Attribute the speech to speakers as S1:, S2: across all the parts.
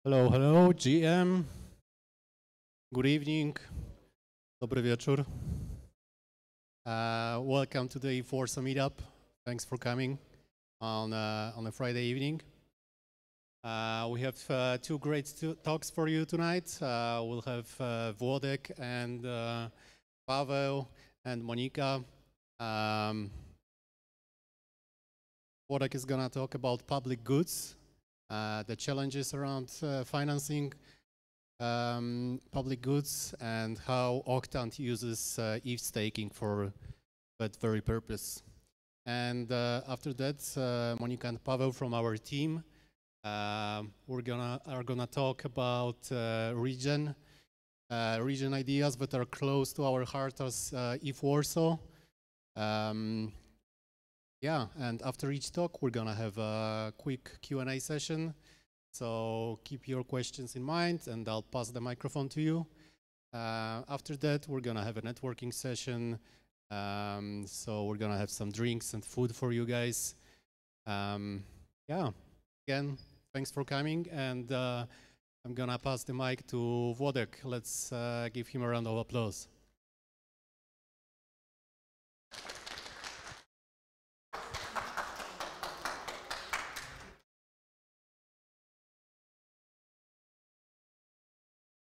S1: Hello, hello, GM. Good evening. Dobry wieczór. Welcome to the ETHWarsaw Meetup. Thanks for coming on a Friday evening. We have two great talks for you tonight. We'll have Włodek and Paweł and Monika. Włodek is gonna talk about public goods. The challenges around financing public goods and how Octant uses ETH staking for that very purpose. And after that, Monika and Paweł from our team are gonna talk about Regen ideas that are close to our heart as ETHWarsaw. Yeah, and after each talk, we're gonna have a quick Q&A session. So keep your questions in mind and I'll pass the microphone to you. After that, we're gonna have a networking session. So we're gonna have some drinks and food for you guys. Yeah, again, thanks for coming. And I'm gonna pass the mic to Włodek. Let's give him a round of applause.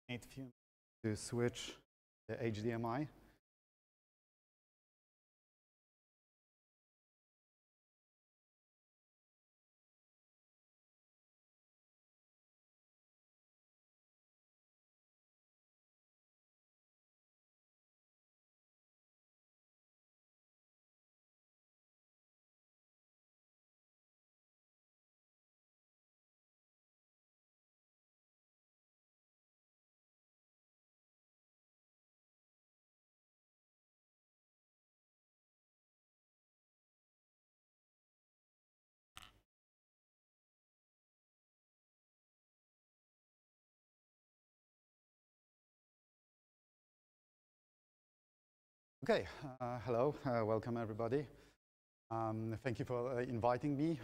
S2: Need to switch the HDMI. Okay, hello, welcome everybody. Thank you for inviting me.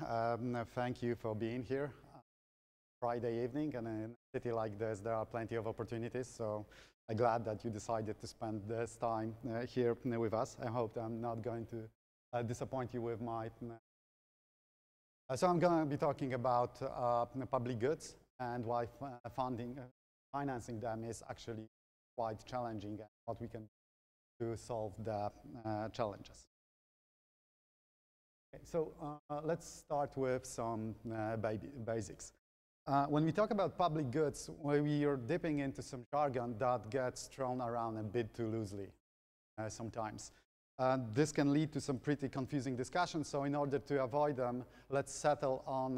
S2: Thank you for being here. Friday evening, and in a city like this, there are plenty of opportunities. So I'm glad that you decided to spend this time here with us. I hope that I'm not going to disappoint you with my. So I'm going to be talking about public goods and why financing them is actually quite challenging and what we can do to solve the challenges. Okay, so let's start with some basics. When we talk about public goods, we are dipping into some jargon that gets thrown around a bit too loosely sometimes. This can lead to some pretty confusing discussions, so in order to avoid them, let's settle on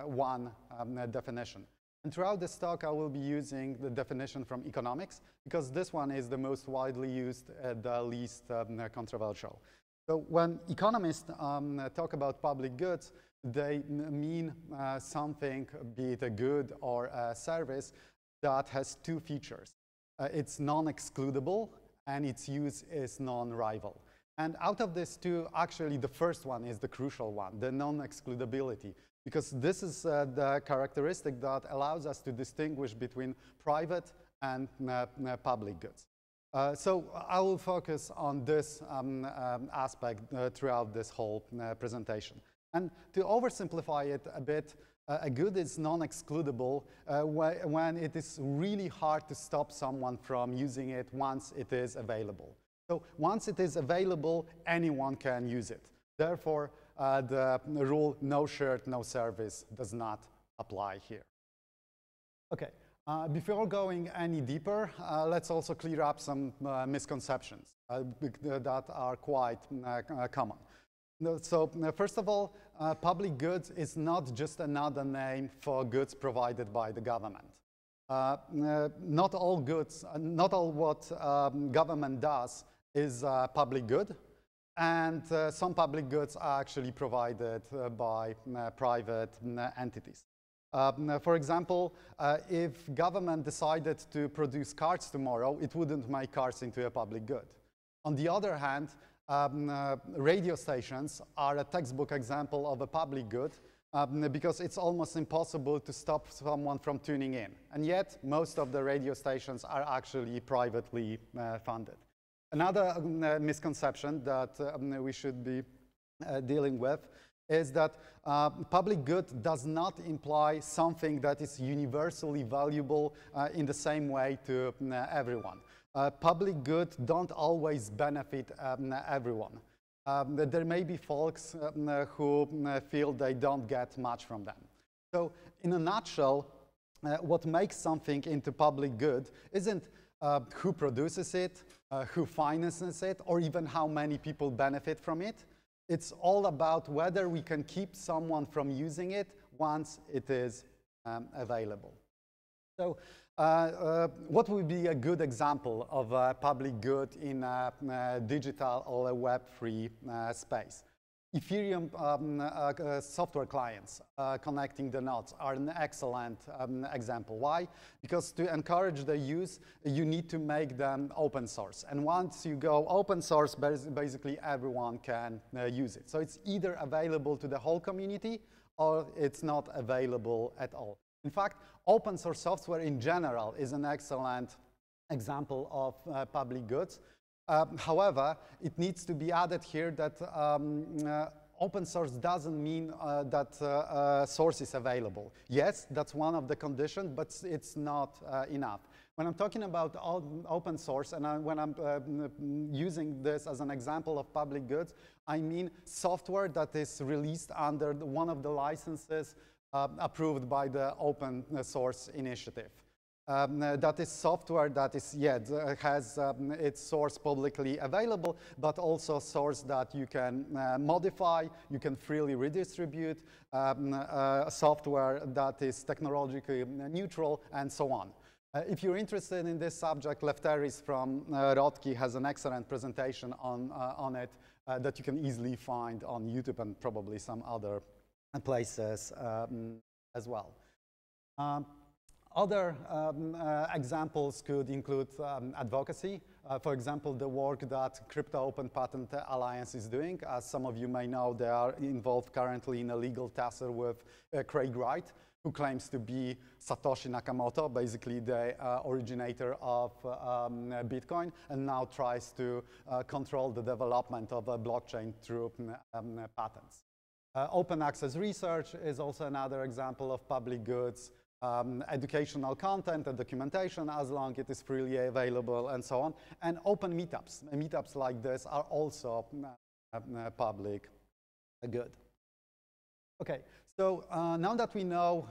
S2: one definition. And throughout this talk, I will be using the definition from economics, because this one is the most widely used, the least controversial. So when economists talk about public goods, they mean something, be it a good or a service, that has two features. It's non-excludable, and its use is non-rival. And out of these two, actually, the first one is the crucial one, the non-excludability. Because this is the characteristic that allows us to distinguish between private and public goods. So I will focus on this aspect throughout this whole presentation. And to oversimplify it a bit, a good is non-excludable when it is really hard to stop someone from using it once it is available. So once it is available, anyone can use it. Therefore, the rule no shirt, no service does not apply here. Okay, before going any deeper, let's also clear up some misconceptions that are quite common. So first of all, public goods is not just another name for goods provided by the government. Not all goods, not all what government does is public good. And some public goods are actually provided by private entities. For example, if government decided to produce cars tomorrow, it wouldn't make cars into a public good. On the other hand, radio stations are a textbook example of a public good because it's almost impossible to stop someone from tuning in. And yet, most of the radio stations are actually privately funded. Another misconception that we should be dealing with is that public good does not imply something that is universally valuable in the same way to everyone. Public good don't always benefit everyone. There may be folks who feel they don't get much from them. So in a nutshell, what makes something into public good isn't who produces it, who finances it, or even how many people benefit from it. It's all about whether we can keep someone from using it once it is available. So what would be a good example of a public good in a digital or a Web3 space? Ethereum software clients connecting the nodes are an excellent example. Why? Because to encourage the use, you need to make them open source. And once you go open source, basically everyone can use it. So it's either available to the whole community or it's not available at all. In fact, open source software in general is an excellent example of public goods. However, it needs to be added here that open source doesn't mean that source is available. Yes, that's one of the conditions, but it's not enough. When I'm talking about open source and when I'm using this as an example of public goods, I mean software that is released under one of the licenses approved by the open source initiative. That is software that is, has its source publicly available, but also source that you can modify, you can freely redistribute, software that is technologically neutral, and so on. If you're interested in this subject, Lefteris from Włodek has an excellent presentation on it that you can easily find on YouTube and probably some other places as well. Other examples could include advocacy. For example, the work that Crypto Open Patent Alliance is doing. As some of you may know, they are involved currently in a legal tussle with Craig Wright, who claims to be Satoshi Nakamoto, basically the originator of Bitcoin, and now tries to control the development of a blockchain through patents. Open access research is also another example of public goods. Educational content and documentation, as long as it is freely available, and so on. And open meetups. Meetups like this are also public good. Okay, so now that we know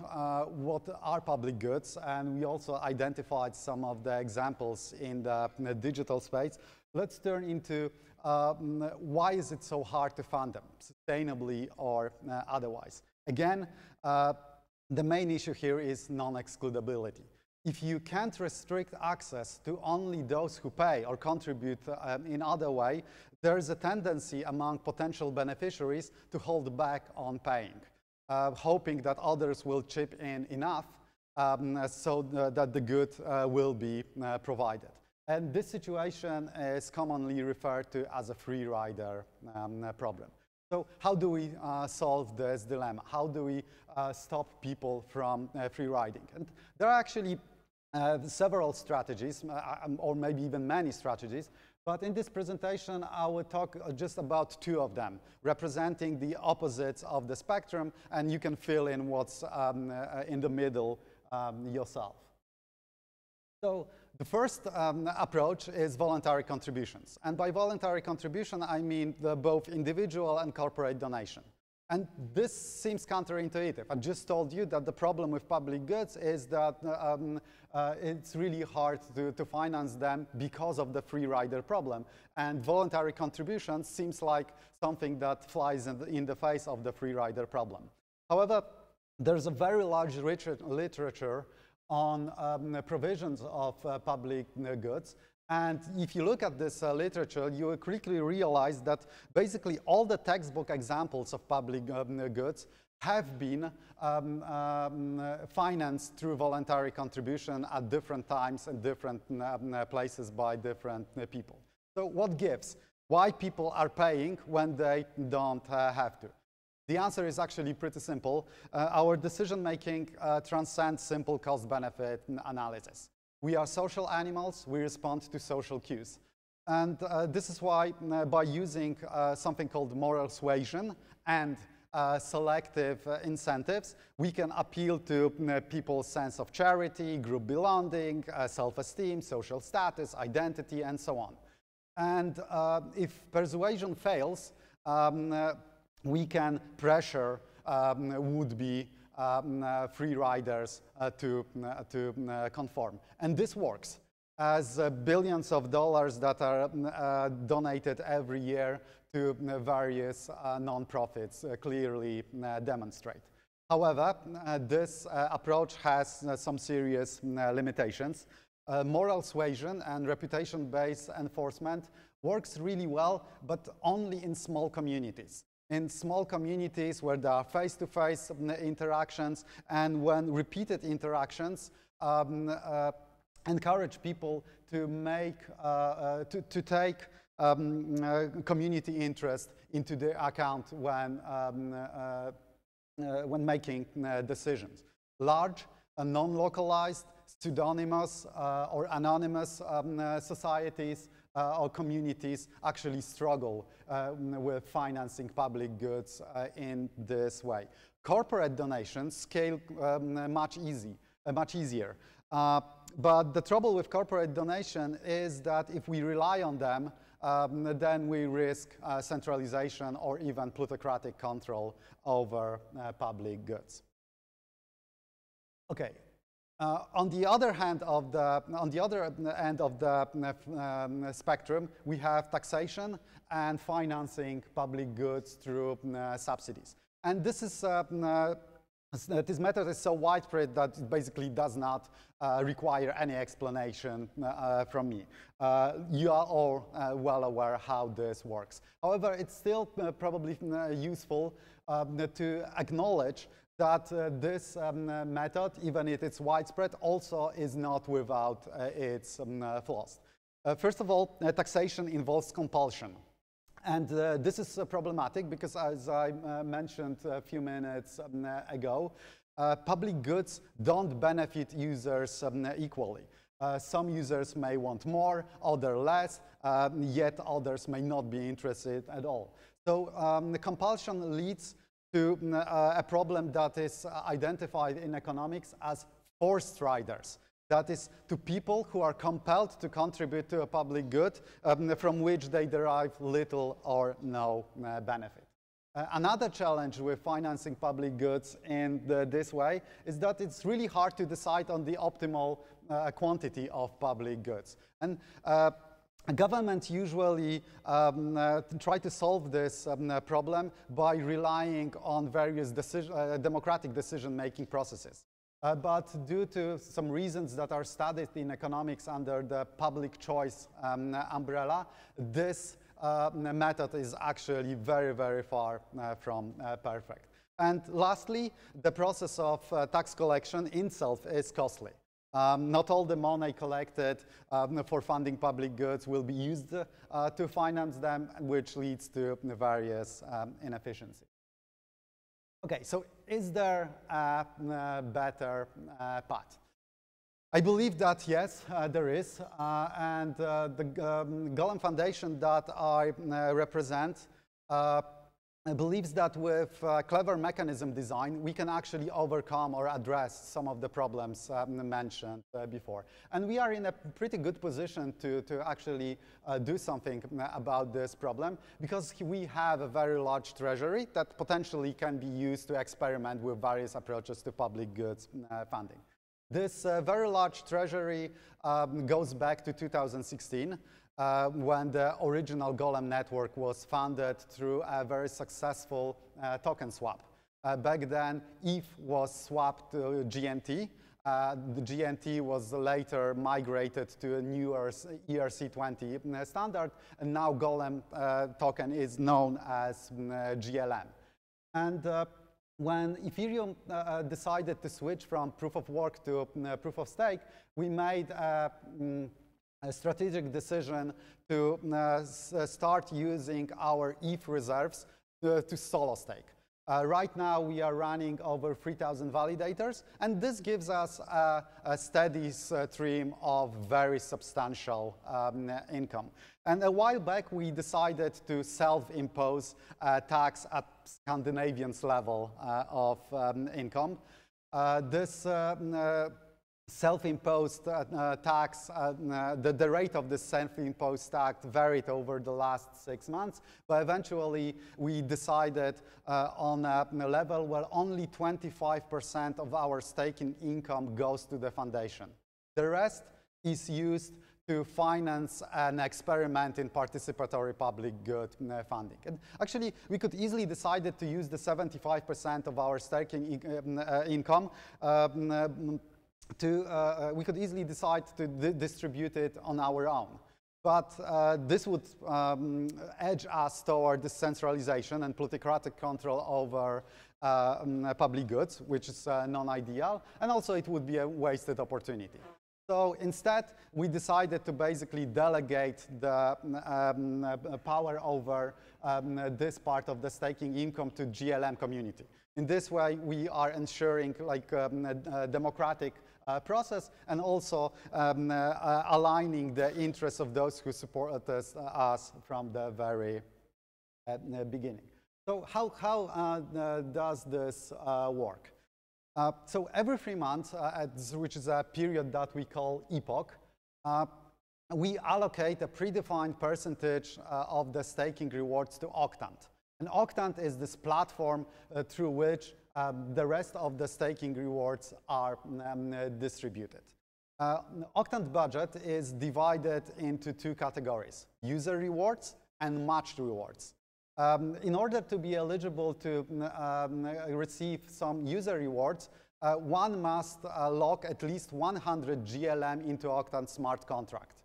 S2: what are public goods, and we also identified some of the examples in the digital space, let's turn into why is it so hard to fund them, sustainably or otherwise. Again, the main issue here is non-excludability. If you can't restrict access to only those who pay or contribute in other way, there is a tendency among potential beneficiaries to hold back on paying, hoping that others will chip in enough so that the good will be provided. And this situation is commonly referred to as a free rider problem. So how do we solve this dilemma? How do we stop people from free riding? And there are actually several strategies, or maybe even many strategies, but in this presentation I will talk just about two of them, representing the opposites of the spectrum, and you can fill in what's in the middle yourself. So the first approach is voluntary contributions. And by voluntary contribution, I mean both individual and corporate donation. And this seems counterintuitive. I just told you that the problem with public goods is that it's really hard to finance them because of the free rider problem. And voluntary contribution seems like something that flies in the face of the free rider problem. However, there's a very large literature on provisions of public goods. And if you look at this literature, you will quickly realize that basically all the textbook examples of public goods have been financed through voluntary contribution at different times and different places by different people. So what gives? Why people are paying when they don't have to? The answer is actually pretty simple. Our decision-making transcends simple cost-benefit analysis. We are social animals. We respond to social cues. And this is why, by using something called moral suasion and selective incentives, we can appeal to people's sense of charity, group belonging, self-esteem, social status, identity, and so on. And if persuasion fails, we can pressure would-be free riders to conform. And this works, as billions of dollars that are donated every year to various nonprofits clearly demonstrate. However, this approach has some serious limitations. Moral suasion and reputation-based enforcement works really well, but only in small communities. In small communities where there are face-to-face interactions, and when repeated interactions encourage people to take community interest into their account when making decisions. Large, non-localized, pseudonymous or anonymous societies or communities actually struggle with financing public goods in this way. Corporate donations scale much easier. But the trouble with corporate donation is that if we rely on them, then we risk centralization or even plutocratic control over public goods. Okay. On the other end of the spectrum, we have taxation and financing public goods through subsidies. And this is this method is so widespread that it basically does not require any explanation from me. You are all well aware how this works. However, it's still probably useful to acknowledge that this method, even if it's widespread, also is not without its flaws. First of all, taxation involves compulsion. And this is problematic because, as I mentioned a few minutes ago, public goods don't benefit users equally. Some users may want more, others less, yet others may not be interested at all. So the compulsion leads to a problem that is identified in economics as forced riders. That is, to people who are compelled to contribute to a public good from which they derive little or no benefit. Another challenge with financing public goods in this way is that it's really hard to decide on the optimal quantity of public goods. And governments usually try to solve this problem by relying on various democratic decision-making processes. But due to some reasons that are studied in economics under the public choice umbrella, this method is actually very, very far from perfect. And lastly, the process of tax collection itself is costly. Not all the money collected for funding public goods will be used to finance them, which leads to various inefficiencies. Okay, so is there a better path? I believe that yes, there is, and the Golem Foundation that I represent believes that with clever mechanism design, we can actually overcome or address some of the problems mentioned before. And we are in a pretty good position to actually do something about this problem, because we have a very large treasury that potentially can be used to experiment with various approaches to public goods funding. This very large treasury goes back to 2016. When the original Golem network was funded through a very successful token swap. Back then, ETH was swapped to GNT. The GNT was later migrated to a newer ERC20 standard, and now Golem token is known as GLM. And when Ethereum decided to switch from proof of work to proof of stake, we made a strategic decision to start using our ETH reserves to solo stake. Right now, we are running over 3,000 validators, and this gives us a steady stream of very substantial income. And a while back, we decided to self-impose tax at Scandinavian's level of income. This self-imposed tax, the rate of this self-imposed tax varied over the last 6 months, but eventually we decided on a level where only 25% of our staking income goes to the foundation. The rest is used to finance an experiment in participatory public good funding. And actually, we could easily decide to use the 75% of our staking income we could easily decide to distribute it on our own. But this would edge us toward decentralization and plutocratic control over public goods, which is non-ideal, and also it would be a wasted opportunity. So instead, we decided to basically delegate the power over this part of the staking income to GLM community. In this way, we are ensuring like a democratic process and also aligning the interests of those who support us from the very beginning. So how does this work? So every 3 months, which is a period that we call epoch, we allocate a predefined percentage of the staking rewards to Octant. And Octant is this platform through which the rest of the staking rewards are distributed. Octant budget is divided into 2 categories: user rewards and matched rewards. In order to be eligible to receive some user rewards, one must lock at least 100 GLM into Octant smart contract.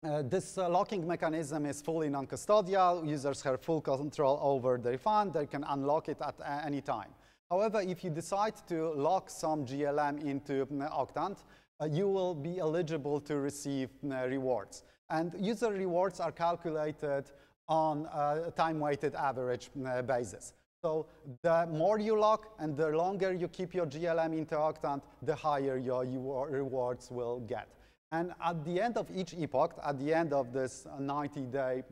S2: This locking mechanism is fully non-custodial. Users have full control over their fund. They can unlock it at any time. However, if you decide to lock some GLM into Octant, you will be eligible to receive rewards. And user rewards are calculated on a time-weighted average basis. So the more you lock and the longer you keep your GLM into Octant, the higher your rewards will get. And at the end of each epoch, at the end of this 90-day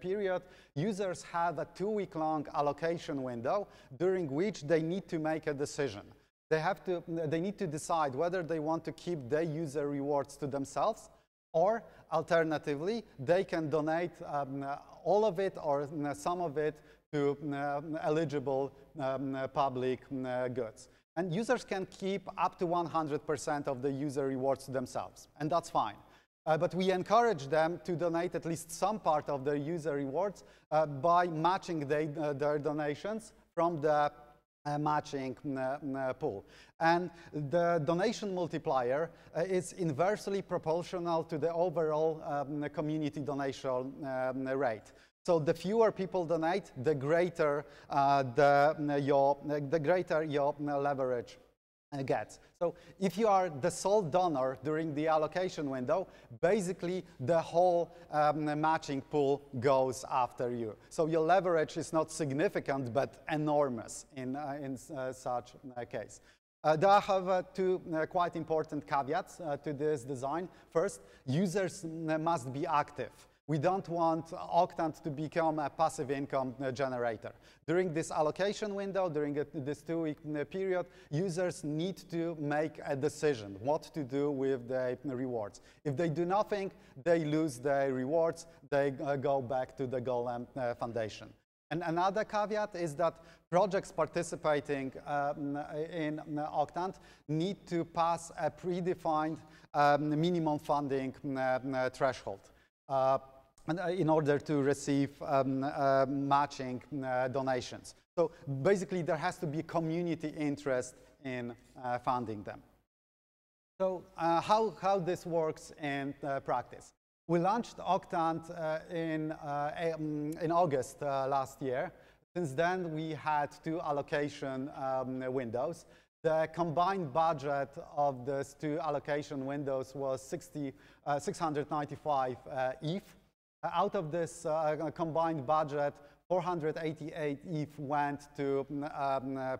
S2: period, users have a 2-week-long allocation window during which they need to make a decision. They need to decide whether they want to keep their user rewards to themselves, or alternatively, they can donate all of it or some of it to eligible public goods. And users can keep up to 100% of the user rewards to themselves, and that's fine. But we encourage them to donate at least some part of their user rewards by matching their donations from the matching pool. And the donation multiplier is inversely proportional to the overall community donation rate. So the fewer people donate, the greater your leverage gets. So if you are the sole donor during the allocation window, basically the whole matching pool goes after you. So your leverage is not significant, but enormous in such a case. There are 2 quite important caveats to this design. First, users must be active. We don't want Octant to become a passive income generator. During this allocation window, during this 2-week period, users need to make a decision what to do with the rewards. If they do nothing, they lose their rewards. They go back to the Golem Foundation. And another caveat is that projects participating in Octant need to pass a predefined minimum funding threshold. In order to receive matching donations. So basically, there has to be community interest in funding them. So how this works in practice? We launched Octant in August last year. Since then, we had 2 allocation windows. The combined budget of these 2 allocation windows was 695 ETH. Out of this combined budget, 488 ETH went to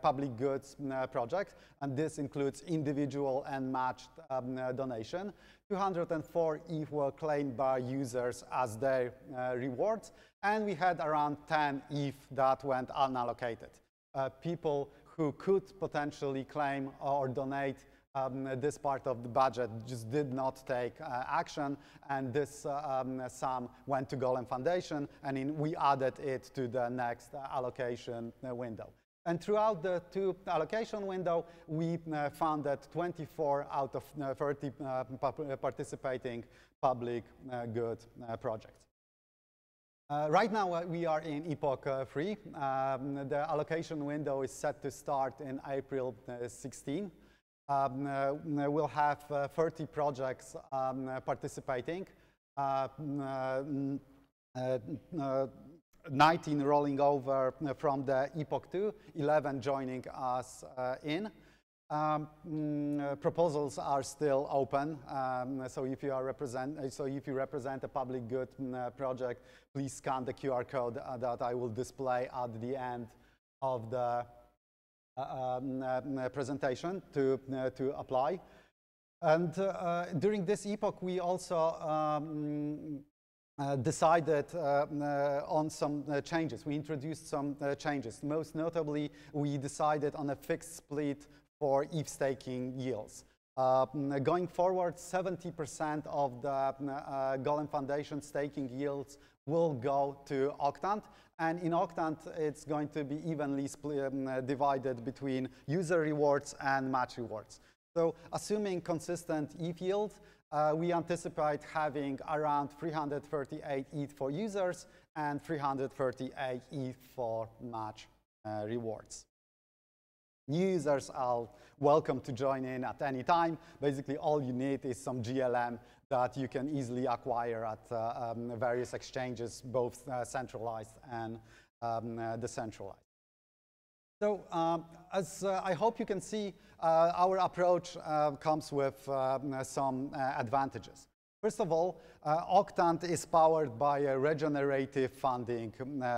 S2: public goods projects, and this includes individual and matched donation. 204 ETH were claimed by users as their rewards, and we had around 10 ETH that went unallocated. People who could potentially claim or donate this part of the budget just did not take action, and this sum went to Golem Foundation, and we added it to the next allocation window. And throughout the two allocation window, we funded 24 out of 30 participating public good projects. Right now, we are in Epoch 3. The allocation window is set to start in April 16. We'll have 30 projects participating, 19 rolling over from the Epoch 2, 11 joining us in. Proposals are still open, so if you represent a public good project, please scan the QR code that I will display at the end of the presentation to apply. And during this epoch, we also decided on some changes. We introduced some changes. Most notably, we decided on a fixed split for ETH staking yields. Going forward, 70% of the Golem Foundation staking yields will go to Octant, and in Octant it's going to be evenly divided between user rewards and match rewards. So assuming consistent ETH yield, we anticipate having around 338 ETH for users and 338 ETH for match rewards. New users are welcome to join in at any time. Basically, all you need is some GLM that you can easily acquire at various exchanges, both centralized and decentralized. So as I hope you can see, our approach comes with some advantages. First of all, Octant is powered by a regenerative funding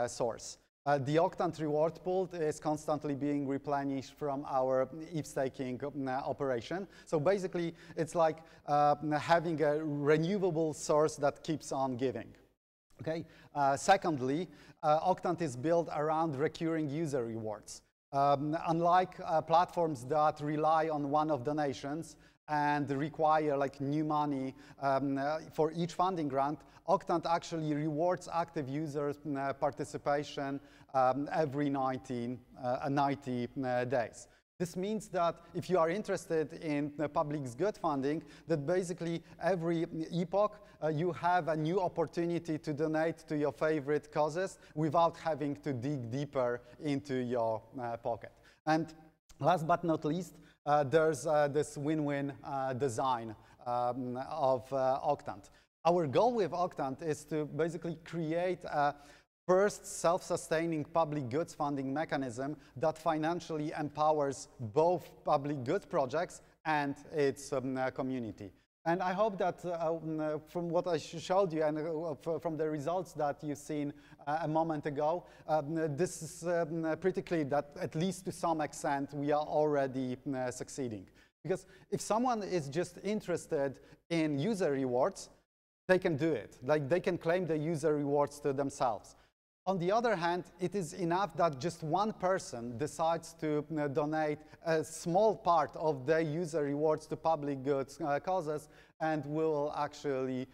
S2: source. The Octant reward pool is constantly being replenished from our ETH staking operation. So basically, it's like having a renewable source that keeps on giving. Okay. Secondly, Octant is built around recurring user rewards. Unlike platforms that rely on one-off donations and require like new money for each funding grant, Octant actually rewards active users' participation every 90 days. This means that if you are interested in public good funding, that basically every epoch you have a new opportunity to donate to your favorite causes without having to dig deeper into your pocket. And last but not least, there's this win-win design of Octant. Our goal with Octant is to basically create a first self-sustaining public goods funding mechanism that financially empowers both public goods projects and its community. And I hope that from what I showed you and from the results that you've seen a moment ago, this is pretty clear that at least to some extent we are already succeeding. Because if someone is just interested in user rewards, they can do it. Like they can claim the user rewards to themselves. On the other hand, it is enough that just one person decides to donate a small part of their user rewards to public goods causes, and will actually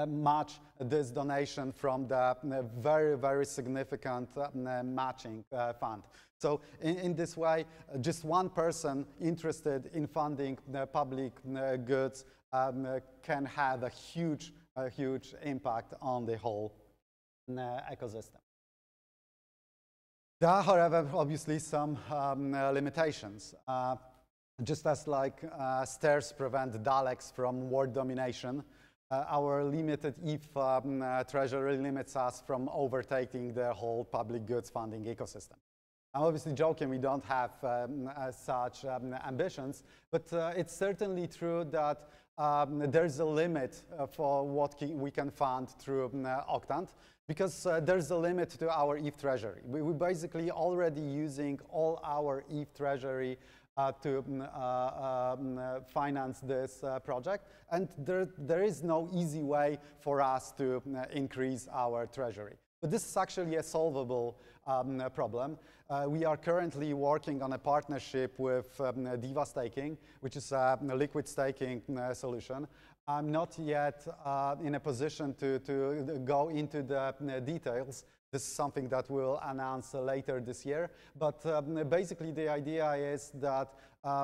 S2: match this donation from the very, very significant matching fund. So in this way, just one person interested in funding the public goods can have a huge impact on the whole ecosystem. There are, however, obviously some limitations. Just as like stairs prevent Daleks from world domination, our limited ETH treasury limits us from overtaking the whole public goods funding ecosystem. I'm obviously joking, we don't have such ambitions, but it's certainly true that there's a limit for what we can fund through Octant, because there's a limit to our ETH treasury. We're basically already using all our ETH treasury to finance this project, and there is no easy way for us to increase our treasury. But this is actually a solvable problem. We are currently working on a partnership with Diva Staking, which is a liquid staking solution. I'm not yet in a position to go into the details. This is something that we'll announce later this year. But basically, the idea is that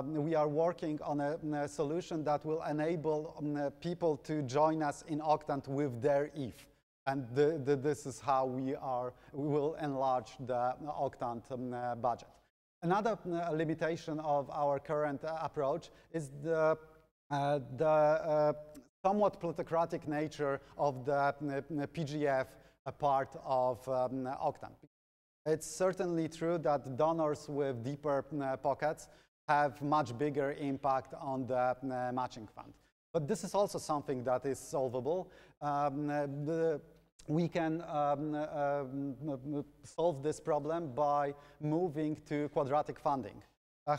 S2: we are working on a solution that will enable people to join us in Octant with their ETH. And this is how we will enlarge the Octant budget. Another limitation of our current approach is the somewhat plutocratic nature of the PGF part of Octant. It's certainly true that donors with deeper pockets have much bigger impact on the matching fund. But this is also something that is solvable. We can solve this problem by moving to quadratic funding.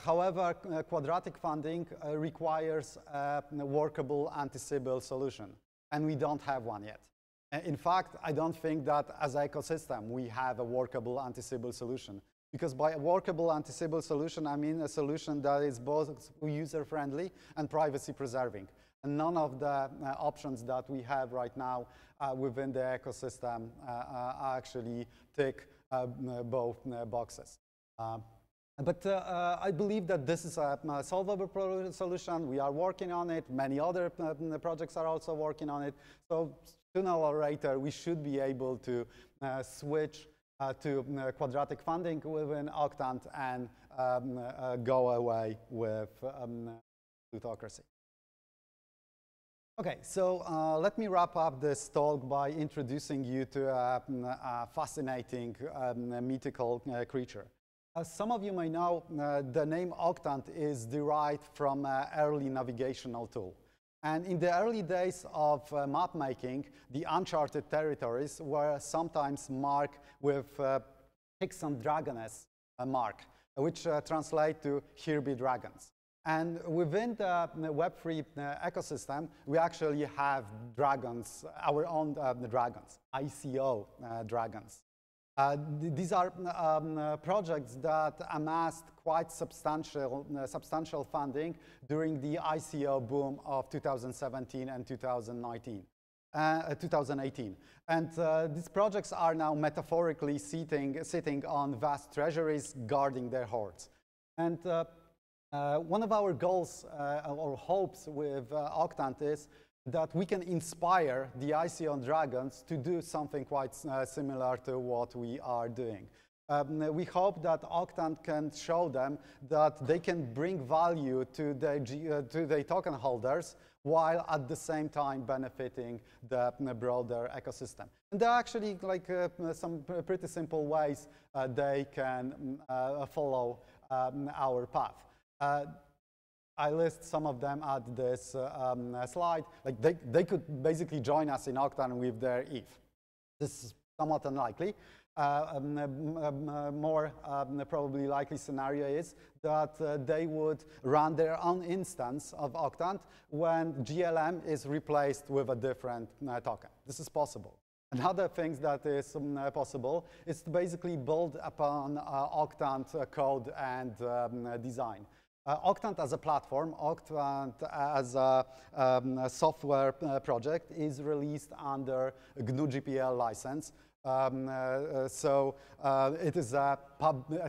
S2: However, quadratic funding requires a workable anti-Sybil solution, and we don't have one yet. In fact, I don't think that as an ecosystem we have a workable anti-Sybil solution. Because by a workable anti-Sybil solution, I mean a solution that is both user-friendly and privacy-preserving. And none of the options that we have right now within the ecosystem actually tick both boxes. But I believe that this is a solvable solution. We are working on it. Many other projects are also working on it. So sooner or later, we should be able to switch to quadratic funding within Octant and go away with plutocracy. Okay, so let me wrap up this talk by introducing you to a fascinating mythical creature. As some of you may know, the name Octant is derived from an early navigational tool. And in the early days of map making, the uncharted territories were sometimes marked with Hickson Dragoness mark, which translate to here be dragons. And within the Web3 ecosystem, we actually have dragons, our own dragons, ICO dragons. These are projects that amassed quite substantial funding during the ICO boom of 2017 and 2018. And these projects are now metaphorically sitting on vast treasuries guarding their hoards. And one of our goals or hopes with Octant is that we can inspire the ICO dragons to do something quite similar to what we are doing. We hope that Octant can show them that they can bring value to their token holders while at the same time benefiting the broader ecosystem. And there are actually some pretty simple ways they can follow our path. I list some of them at this slide. They could basically join us in Octant with their ETH. This is somewhat unlikely. More probably likely scenario is that they would run their own instance of Octant when GLM is replaced with a different token. This is possible. Another thing that is possible is to basically build upon Octant code and design. Octant as a platform, Octant as a software project is released under GNU GPL license. So it is a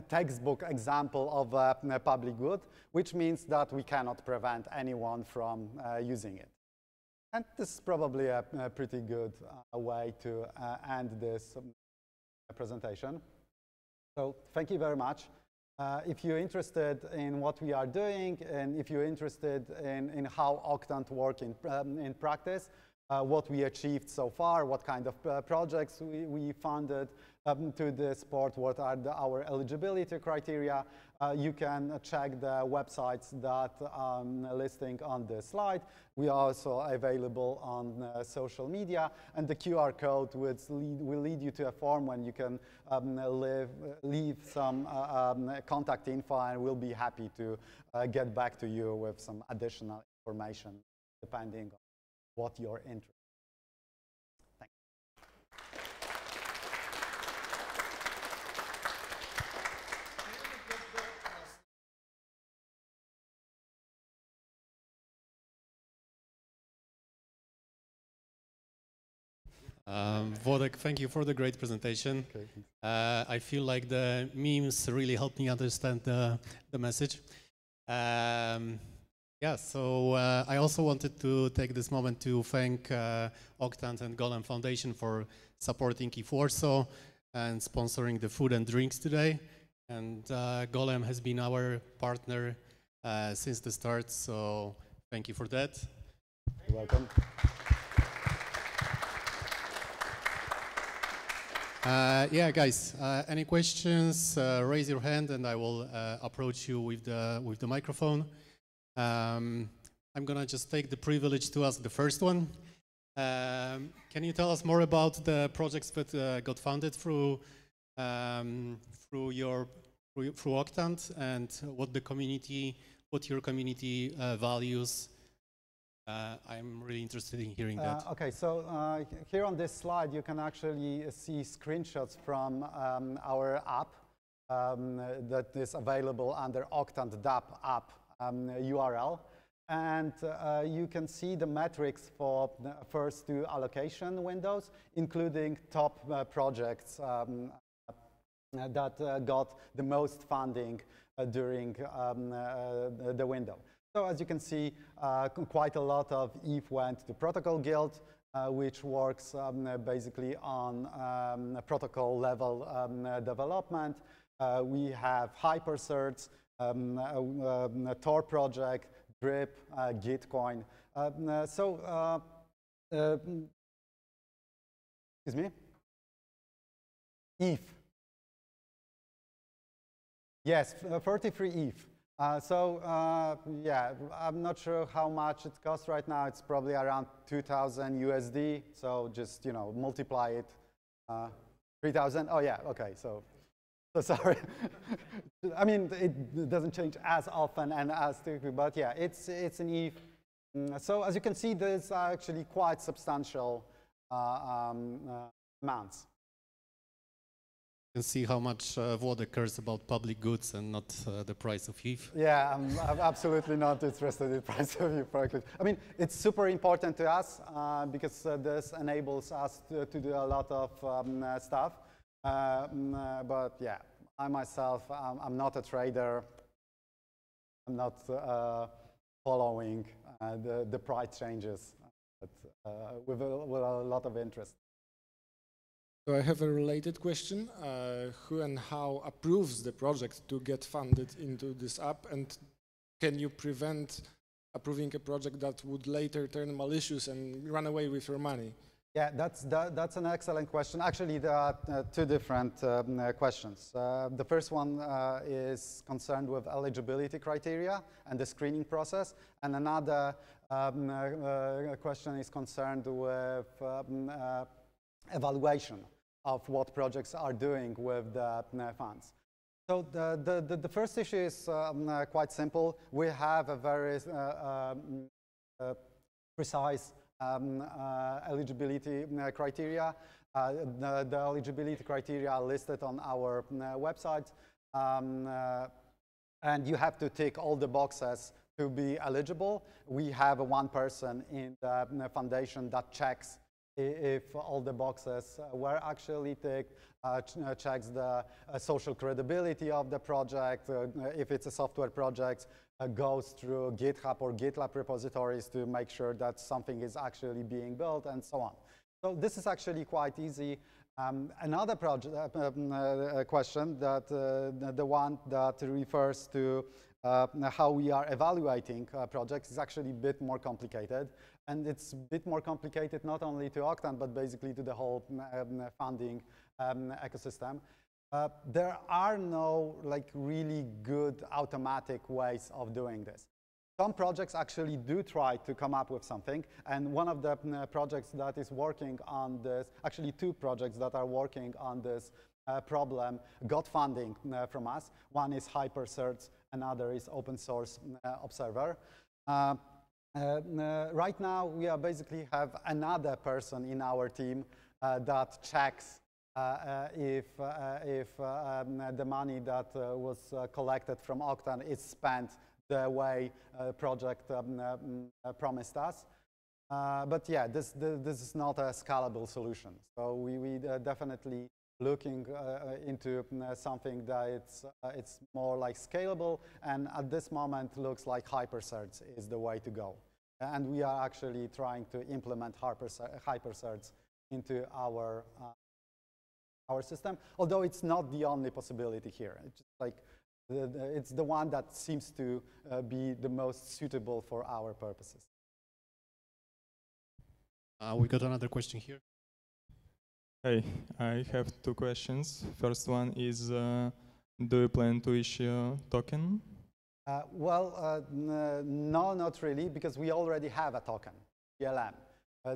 S2: textbook example of a public good, which means that we cannot prevent anyone from using it. And this is probably a pretty good way to end this presentation. So thank you very much. If you're interested in what we are doing, and if you're interested in how Octant works in practice, what we achieved so far, what kind of projects we funded to this sport, what are our eligibility criteria, you can check the websites that I'm listing on this slide. We are also available on social media, and the QR code will lead you to a form when you can leave some contact info, and we'll be happy to get back to you with some additional information depending on what you're interested in.
S1: Włodek, thank you for the great presentation.
S2: Okay.
S1: I feel like the memes really helped me understand the message. Yeah, so I also wanted to take this moment to thank Octant and Golem Foundation for supporting ETHWarsaw and sponsoring the food and drinks today. And Golem has been our partner since the start, so thank you for that.
S2: You're welcome.
S1: Yeah, guys, any questions, raise your hand and I will approach you with the microphone. I'm gonna just take the privilege to ask the first one. Can you tell us more about the projects that got funded through Octant, and what your community values? I'm really interested in hearing that.
S2: Okay, so here on this slide, you can actually see screenshots from our app that is available under Octant DApp app URL. And you can see the metrics for the first two allocation windows, including top projects that got the most funding during the window. So as you can see, quite a lot of ETH went to Protocol Guild, which works basically on protocol level development. We have Hypercerts, Tor project, Drip, Gitcoin. Excuse me? ETH. Yes, 33 ETH. Yeah, I'm not sure how much it costs right now. It's probably around 2,000 USD. So just, you know, multiply it. 3,000. Oh yeah. Okay. So sorry. I mean, it doesn't change as often and as quickly, but yeah, it's an ETH. So as you can see, there's actually quite substantial amounts.
S1: You can see how much Włodek cares about public goods and not the price of ETH.
S2: Yeah, I'm absolutely not interested in the price of ETH. I mean, it's super important to us because this enables us to do a lot of stuff. But yeah, I myself, I'm not a trader. I'm not following the price changes but, with a lot of interest.
S3: So I have a related question. Who and how approves the project to get funded into this app? And can you prevent approving a project that would later turn malicious and run away with your money?
S2: Yeah, that's an excellent question. Actually, there are two different questions. The first one is concerned with eligibility criteria and the screening process. And another question is concerned with evaluation of what projects are doing with the funds. So the first issue is quite simple. We have a very precise eligibility criteria. The eligibility criteria are listed on our website. And you have to tick all the boxes to be eligible. We have one person in the foundation that checks if all the boxes were actually ticked, checks the social credibility of the project. If it's a software project, goes through GitHub or GitLab repositories to make sure that something is actually being built and so on. So this is actually quite easy. Another question, that the one that refers to how we are evaluating projects, is actually a bit more complicated. And it's a bit more complicated not only to Octant, but basically to the whole funding ecosystem. There are no like really good automatic ways of doing this. Some projects actually do try to come up with something, and one of the projects that is working on this, actually two projects that are working on this problem got funding from us. One is HyperSearch, another is open source observer. Right now, we are basically have another person in our team that checks if the money that was collected from Octant is spent the way project promised us. But yeah, this is not a scalable solution. So we definitely looking into something that it's more like scalable, and at this moment looks like HyperSearch is the way to go. And we are actually trying to implement HyperSearch into our system, although it's not the only possibility here. It's just like it's the one that seems to be the most suitable for our purposes.
S1: We got another question here.
S4: Hey, I have two questions. First one is, do you plan to issue a token?
S2: No, not really, because we already have a token, GLM.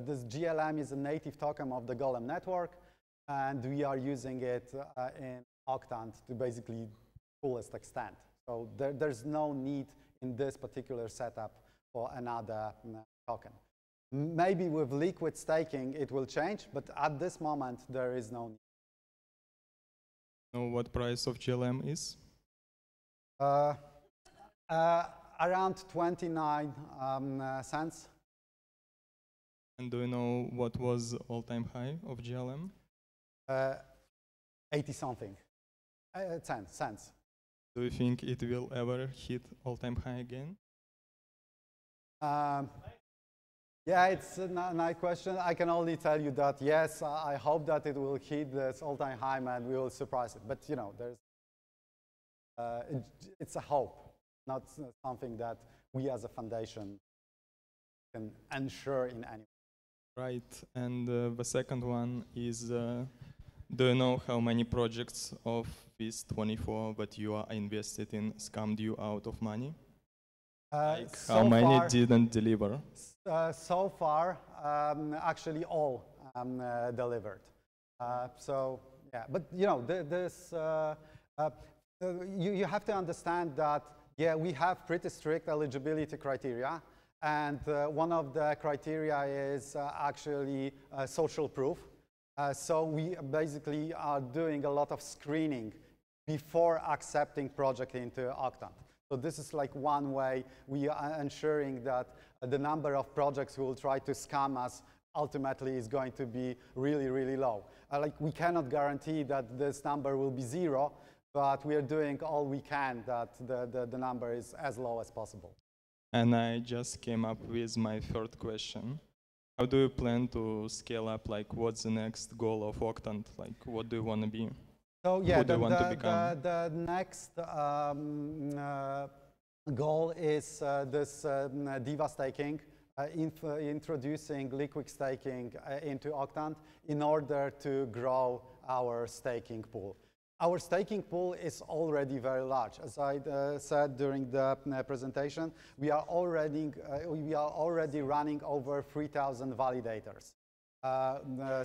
S2: This GLM is a native token of the Golem network, and we are using it in Octant to basically fullest extent. So there's no need in this particular setup for another token. Maybe with liquid staking it will change, but at this moment there is no need.
S4: Know what price of GLM is?
S2: Around 29 cents.
S4: And do you know what was all-time high of GLM?
S2: 80 something cents.
S4: Do you think it will ever hit all-time high again?
S2: Yeah, it's a nice question. I can only tell you that yes, I hope that it will hit this all-time high, and we will surprise it. But you know, there's it's a hope, not something that we as a foundation can ensure in any way.
S4: Right. And the second one is, do you know how many projects of these 24 that you are invested in scammed you out of money? Like
S2: So
S4: how many
S2: far,
S4: didn't deliver?
S2: So far, actually all delivered. So yeah, but you know, you have to understand that yeah, we have pretty strict eligibility criteria, and one of the criteria is actually social proof. So we basically are doing a lot of screening before accepting project into Octant. So this is like one way we are ensuring that the number of projects who will try to scam us ultimately is going to be really, really low. Like we cannot guarantee that this number will be 0, but we are doing all we can that the number is as low as possible.
S4: And I just came up with my third question. How do you plan to scale up? Like, what's the next goal of Octant? Like, what do you want to be?
S2: So yeah,
S4: Who do you want to become?
S2: the next goal is this Diva staking, introducing liquid staking into Octant in order to grow our staking pool. Our staking pool is already very large. As I said during the presentation, we are already running over 3,000 validators.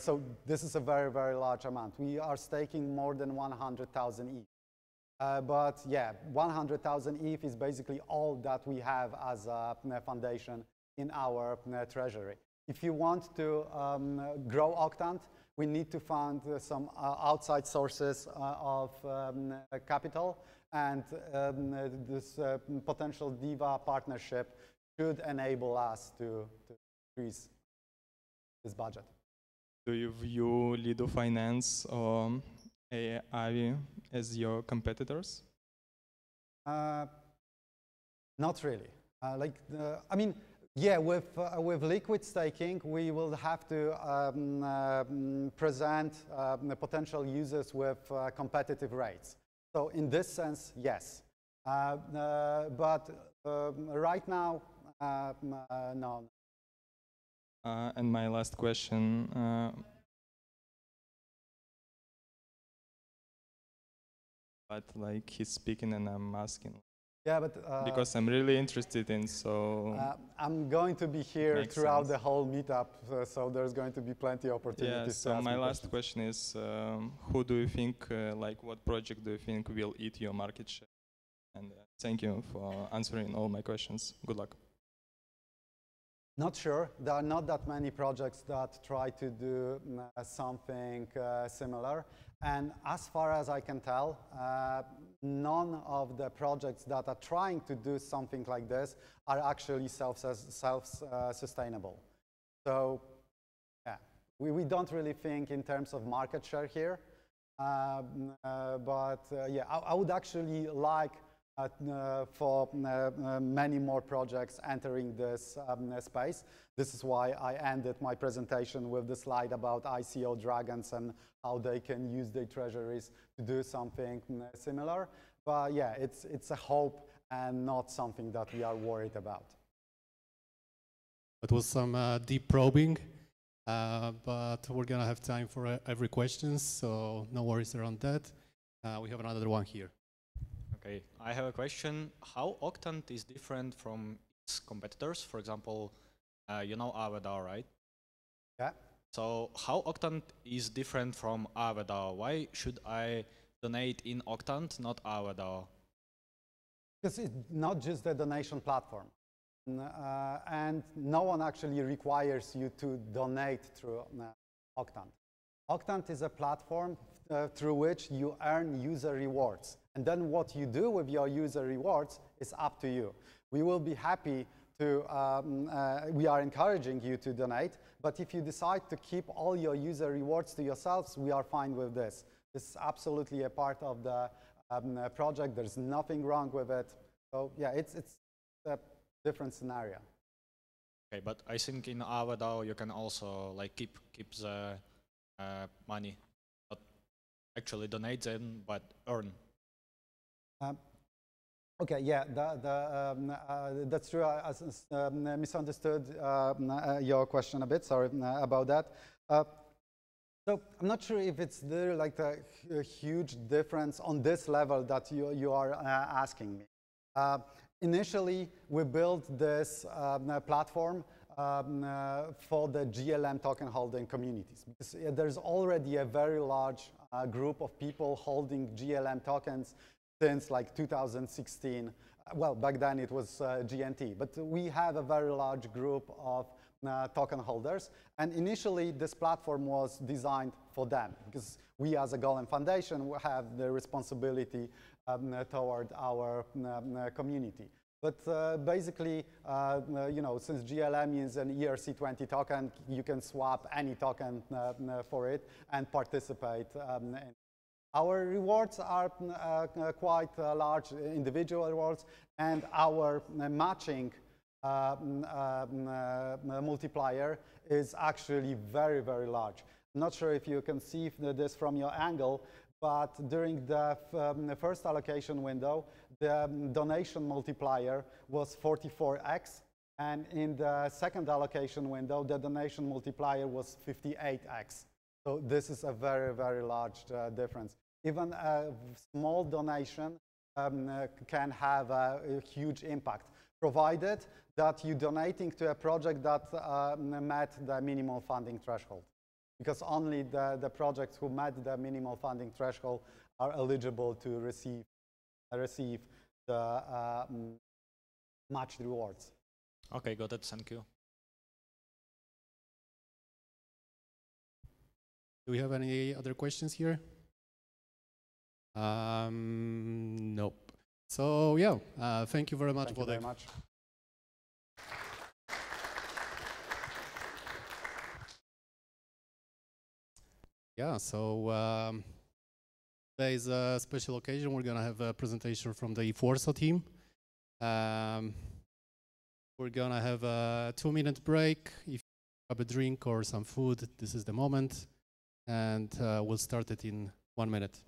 S2: So this is a very, very large amount. We are staking more than 100,000 ETH. But yeah, 100,000 ETH is basically all that we have as a foundation in our treasury. If you want to grow Octant, we need to find some outside sources of capital, and this potential Diva partnership should enable us to increase this budget.
S4: Do you view Lido Finance or AI as your competitors?
S2: Not really. I mean, yeah, with liquid staking, we will have to present the potential users with competitive rates. So in this sense, yes. But right now, no.
S4: And my last question, but like he's speaking and I'm asking.
S2: Yeah, but
S4: Because I'm really interested in, so
S2: I'm going to be here
S4: makes
S2: throughout
S4: sense.
S2: the whole meetup, so there's going to be plenty of opportunities.
S4: yeah. So
S2: to ask
S4: my
S2: me
S4: last
S2: questions.
S4: question is, who do you think, like, what project do you think will eat your market share? And thank you for answering all my questions. Good luck.
S2: Not sure. There are not that many projects that try to do something similar. And as far as I can tell, none of the projects that are trying to do something like this are actually self-sustainable. So yeah, we don't really think in terms of market share here. Yeah, I would actually like for many more projects entering this space. This is why I ended my presentation with the slide about ICO dragons and how they can use their treasuries to do something similar. But yeah, it's a hope and not something that we are worried about.
S1: It was some deep probing, but we're gonna have time for every question, so no worries around that. We have another one here.
S5: Okay, I have a question. How Octant is different from its competitors? For example, you know Aave, right?
S2: Yeah.
S5: So how Octant is different from Aave? Why should I donate in Octant, not Aave?
S2: Because it's not just a donation platform. And no one actually requires you to donate through Octant. Octant is a platform through which you earn user rewards. And then what you do with your user rewards is up to you. We will be happy to, we are encouraging you to donate, but if you decide to keep all your user rewards to yourselves, we are fine with this. This is absolutely a part of the project. There's nothing wrong with it. So yeah, it's a different scenario.
S5: Okay, but I think in Aave you can also like keep the money, not actually donate them, but earn.
S2: Okay, yeah, that's true. I misunderstood your question a bit. Sorry about that. So I'm not sure if it's there like a huge difference on this level that you are asking me. Initially, we built this platform for the GLM token holding communities, because there's already a very large group of people holding GLM tokens since like 2016. Well, back then it was GNT, but we have a very large group of token holders. And initially, this platform was designed for them, because we as a Golem Foundation have the responsibility toward our community. But basically, you know, since GLM is an ERC20 token, you can swap any token for it and participate in. Our rewards are quite large individual rewards, and our matching multiplier is actually very, very large. I'm not sure if you can see this from your angle, but during the first allocation window, the donation multiplier was 44x, and in the second allocation window, the donation multiplier was 58x. So this is a very, very large difference. Even a small donation can have a huge impact, provided that you're donating to a project that met the minimal funding threshold. Because only the projects who met the minimal funding threshold are eligible to receive the matched rewards.
S5: Okay, got it. Thank you.
S1: Do we have any other questions here? Nope. So yeah, thank you very much,
S2: Thank you very
S1: Włodek.
S2: much.
S1: Yeah, so today's a special occasion. We're gonna have a presentation from the ETHWarsaw team. We're gonna have a 2-minute break. If you have a drink or some food, this is the moment. And we'll start it in 1 minute.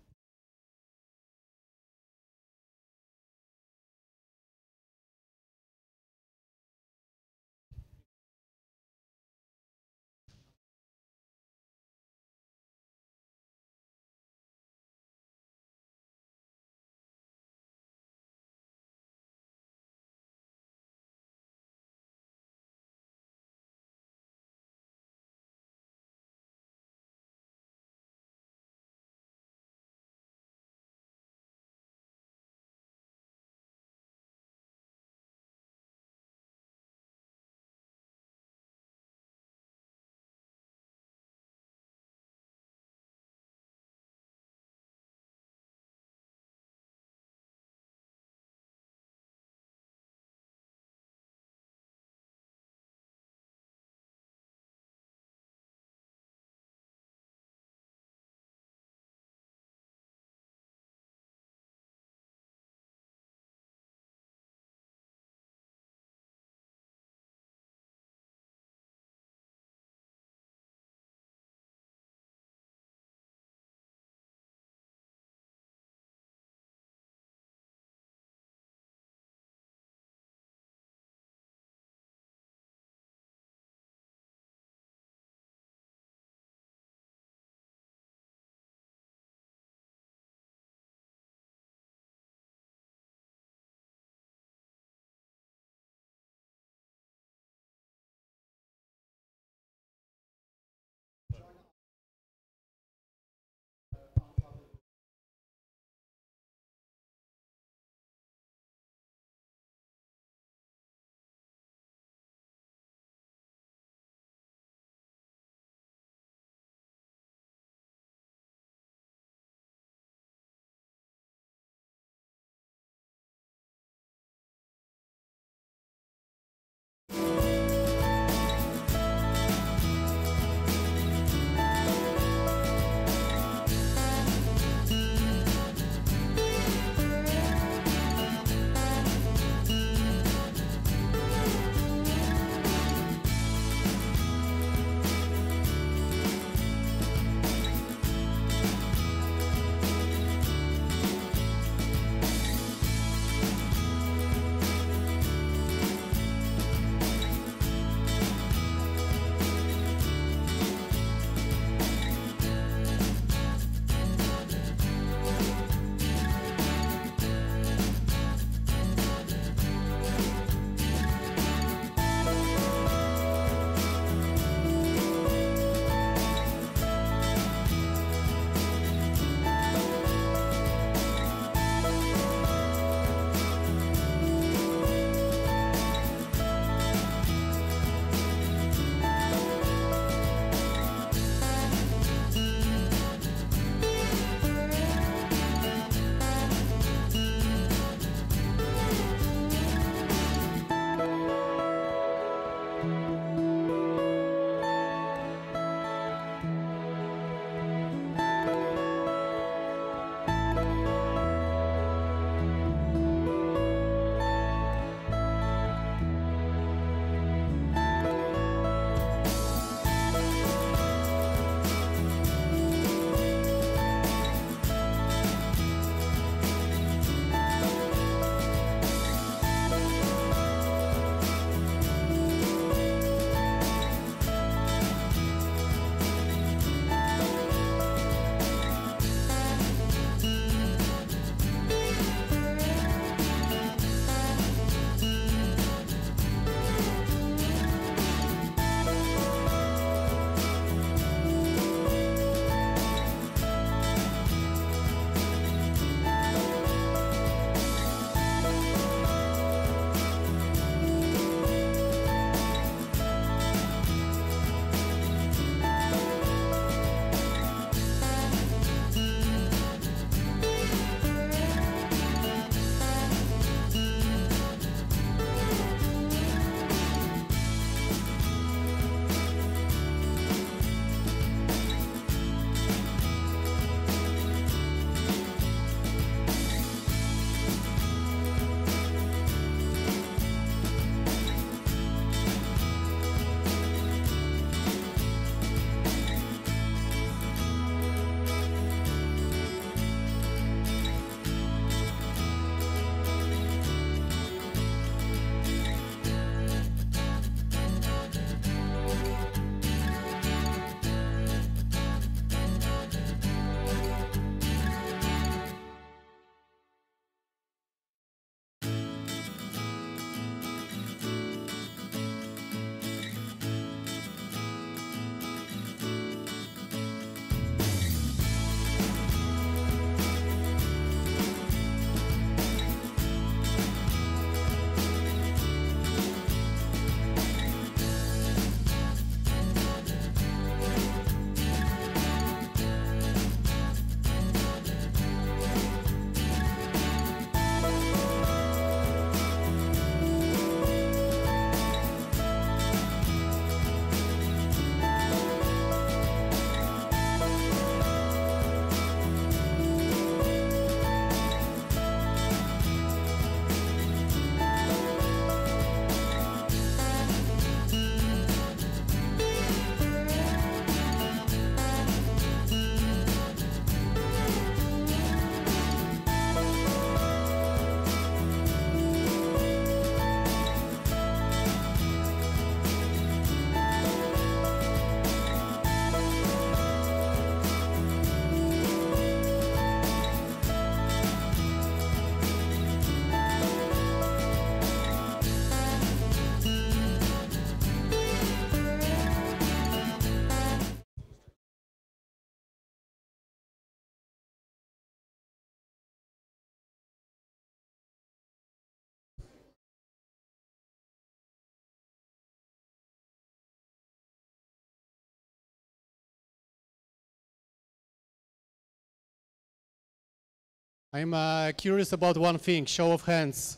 S1: I'm curious about one thing, show of hands.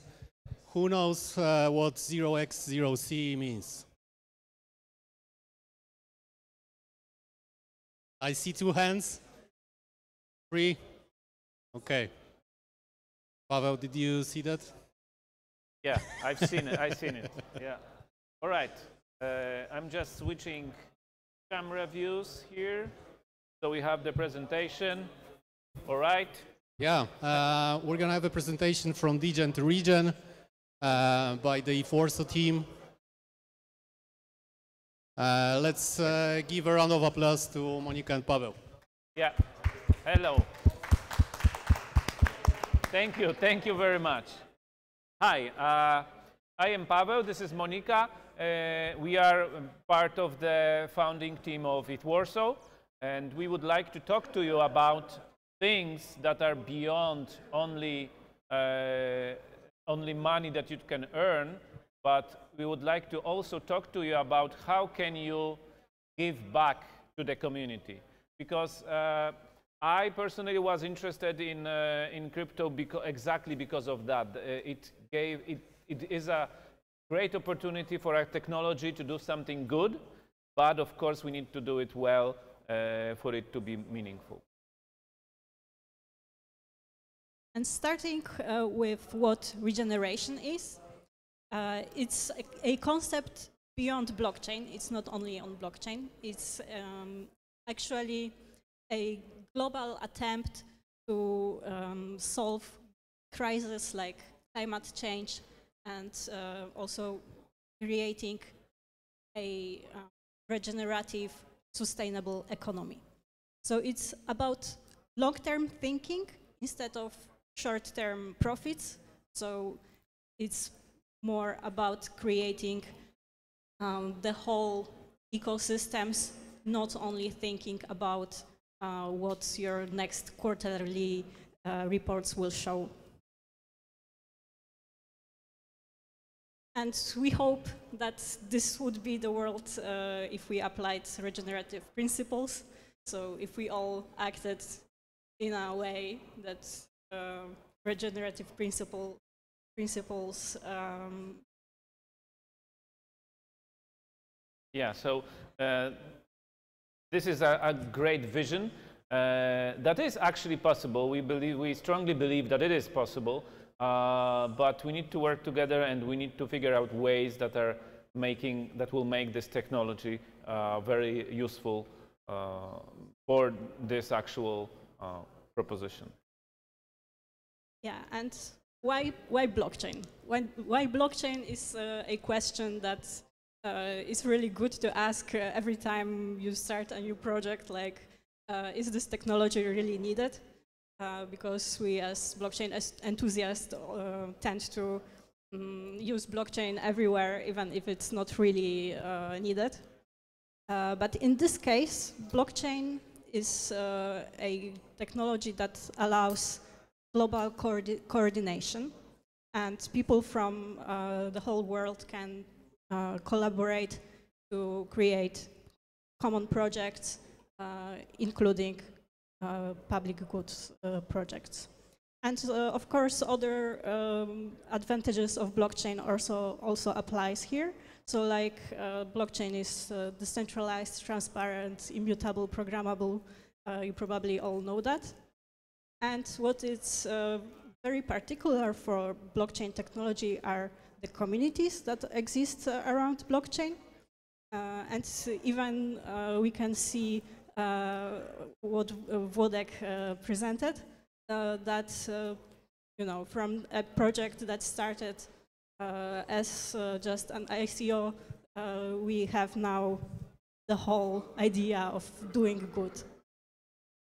S1: Who knows what 0x0c means? I see 2 hands. 3. Okay. Paweł, did you see that?
S6: Yeah, I've seen it. I've seen it. Yeah. All right. I'm just switching camera views here. So we have the presentation. All right.
S1: Yeah, we're going to have a presentation from Degen to Regen by the ETHWarsaw team. Let's give a round of applause to Monika and Paweł.
S6: Yeah. Hello. Thank you. Thank you very much. Hi. I am Paweł. This is Monika. We are part of the founding team of ETHWarsaw, and we would like to talk to you about things that are beyond only money that you can earn, but we would like to also talk to you about how can you give back to the community. Because I personally was interested in crypto exactly because of that. It is a great opportunity for our technology to do something good, but of course we need to do it well for it to be meaningful.
S7: And starting with what regeneration is, it's a concept beyond blockchain. It's not only on blockchain. It's actually a global attempt to solve crises like climate change and also creating a regenerative, sustainable economy. So it's about long-term thinking instead of short-term profits. So it's more about creating the whole ecosystems, not only thinking about what your next quarterly reports will show. And we hope that this would be the world if we applied regenerative principles. So if we all acted in a way that regenerative principles
S6: yeah, so this is a great vision that is actually possible. We strongly believe that it is possible, but we need to work together and we need to figure out ways that will make this technology very useful for this actual proposition.
S7: Yeah, and why blockchain? Why blockchain is a question that is really good to ask every time you start a new project, like, is this technology really needed? Because we as blockchain enthusiasts tend to use blockchain everywhere, even if it's not really needed. But in this case, blockchain is a technology that allows global coordination, and people from the whole world can collaborate to create common projects, including public goods projects. And of course, other advantages of blockchain also applies here. So like blockchain is decentralized, transparent, immutable, programmable. You probably all know that. And what is very particular for blockchain technology are the communities that exist around blockchain. And even we can see what Włodek presented, that you know, from a project that started as just an ICO, we have now the whole idea of doing good.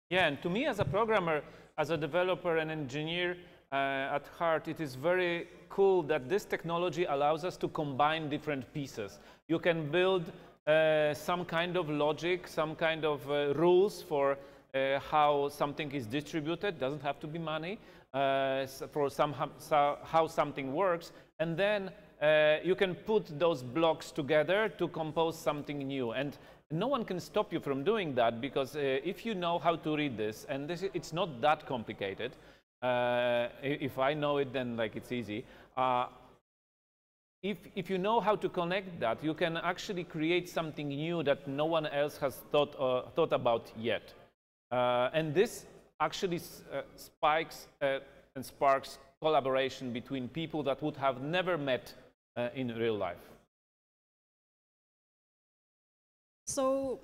S6: Yeah, and to me as a programmer, as a developer and engineer at heart, it is very cool that this technology allows us to combine different pieces. You can build some kind of logic, some kind of rules for how something is distributed, doesn't have to be money, for how something works, and then you can put those blocks together to compose something new. And no one can stop you from doing that, because if you know how to read this, and it's not that complicated, If I know it, then like it's easy. If you know how to connect that, you can actually create something new that no one else has thought about yet. And this actually spikes and sparks collaboration between people that would have never met in real life.
S7: So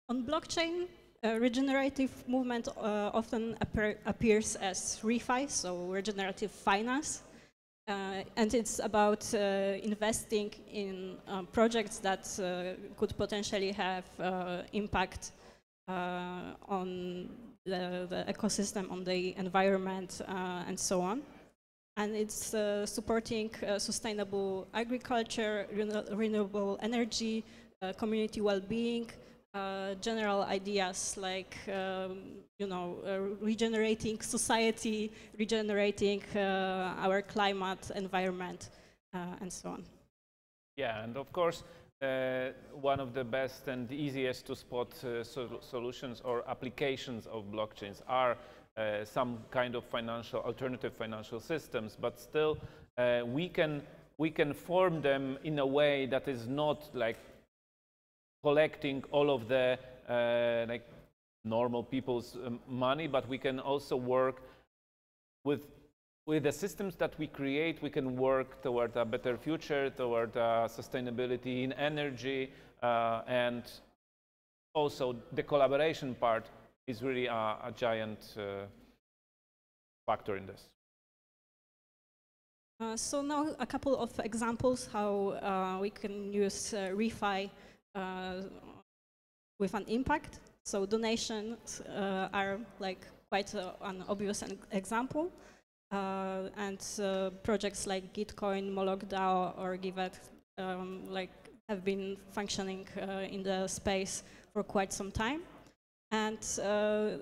S7: on blockchain, regenerative movement often appears as refi, so regenerative finance. And it's about investing in projects that could potentially have impact on the ecosystem, on the environment, and so on. And it's supporting sustainable agriculture, renewable energy, community well-being, general ideas like, regenerating society, regenerating our climate, environment, and so on.
S6: Yeah, and of course, one of the best and easiest to spot solutions or applications of blockchains are some kind of alternative financial systems, but still we can form them in a way that is not like collecting all of the like normal people's money, but we can also work with the systems that we create. We can work toward a better future, toward sustainability in energy, and also the collaboration part is really a giant factor in this.
S7: So now a couple of examples how we can use refi with an impact. So donations are like quite an obvious example. And projects like Gitcoin, Molokdao, or Givet like have been functioning in the space for quite some time. And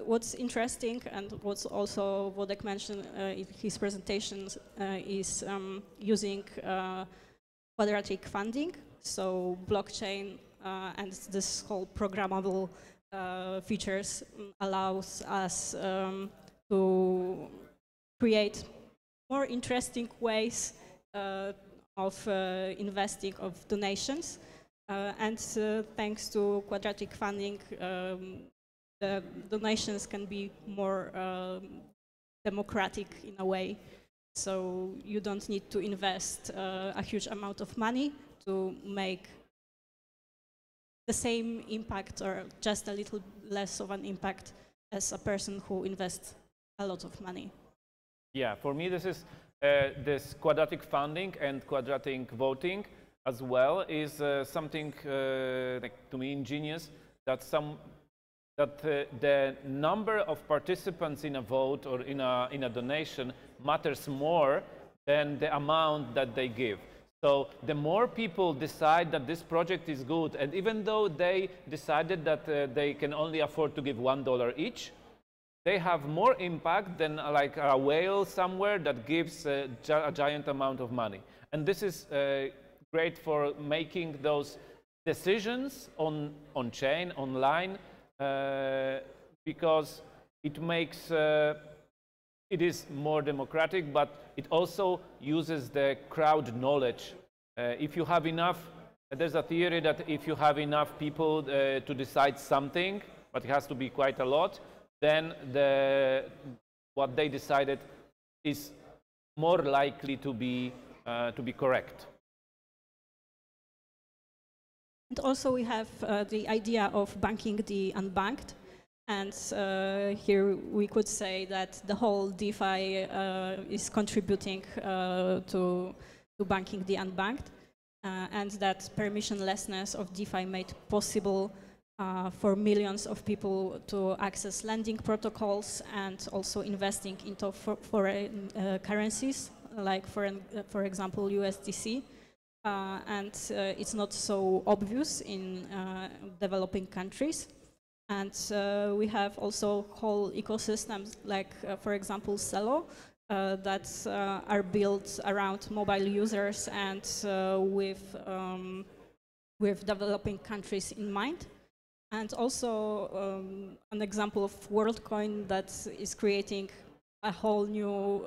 S7: what's interesting, and what's also Włodek mentioned in his presentations, is using quadratic funding. So blockchain and this whole programmable features allows us to create more interesting ways of investing, of donations. And thanks to quadratic funding, the donations can be more democratic in a way. So you don't need to invest a huge amount of money to make the same impact or just a little less of an impact as a person who invests a lot of money.
S6: Yeah, for me this is this quadratic funding and quadratic voting as well is something like, to me, ingenious, that the number of participants in a vote or in a donation matters more than the amount that they give. So the more people decide that this project is good, and even though they decided that they can only afford to give $1 each, they have more impact than like a whale somewhere that gives a giant amount of money. And this is great for making those decisions on chain, online, because it makes it is more democratic, but it also uses the crowd knowledge. If you have enough, there's a theory that if you have enough people to decide something, but it has to be quite a lot, then what they decided is more likely to be correct.
S7: And also we have the idea of banking the unbanked. And here we could say that the whole DeFi is contributing to banking the unbanked, and that permissionlessness of DeFi made possible for millions of people to access lending protocols and also investing into foreign currencies, like for example USDC. And it's not so obvious in developing countries. And we have also whole ecosystems like, for example, Celo, that are built around mobile users and with developing countries in mind. And also an example of WorldCoin that is creating a whole new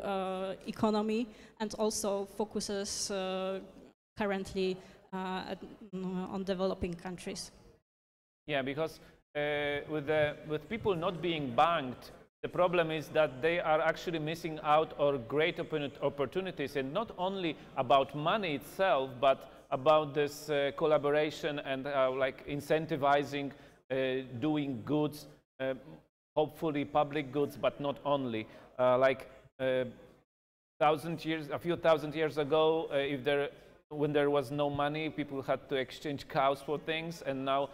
S7: economy, and also focuses currently on developing countries.
S6: Yeah, because with people not being banked, the problem is that they are actually missing out on great opportunities, and not only about money itself, but about this collaboration and like incentivizing doing goods, hopefully public goods, but not only. Like a few thousand years ago, when there was no money, people had to exchange cows for things, and now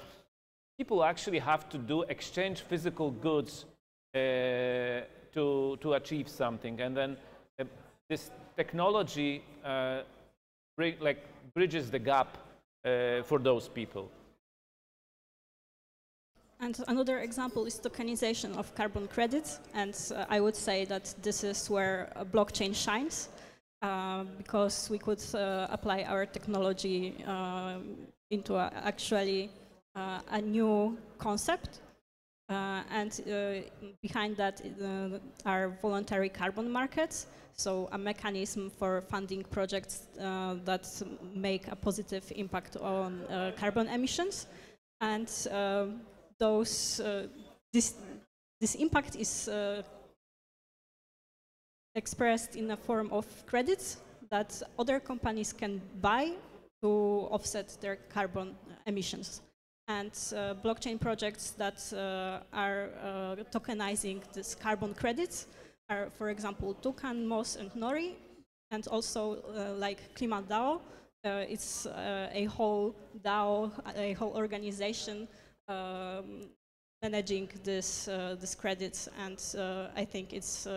S6: people actually have to exchange physical goods to achieve something, and then this technology bridges the gap for those people.
S7: And another example is tokenization of carbon credits, and I would say that this is where a blockchain shines, because we could apply our technology into actually a new concept, and behind that are voluntary carbon markets, so a mechanism for funding projects that make a positive impact on carbon emissions, and this impact is expressed in the form of credits that other companies can buy to offset their carbon emissions. And blockchain projects that are tokenizing these carbon credits are, for example, Toucan, Moss, and Nori, and also like KlimaDAO. It's a whole DAO, a whole organization managing this credits, and I think it's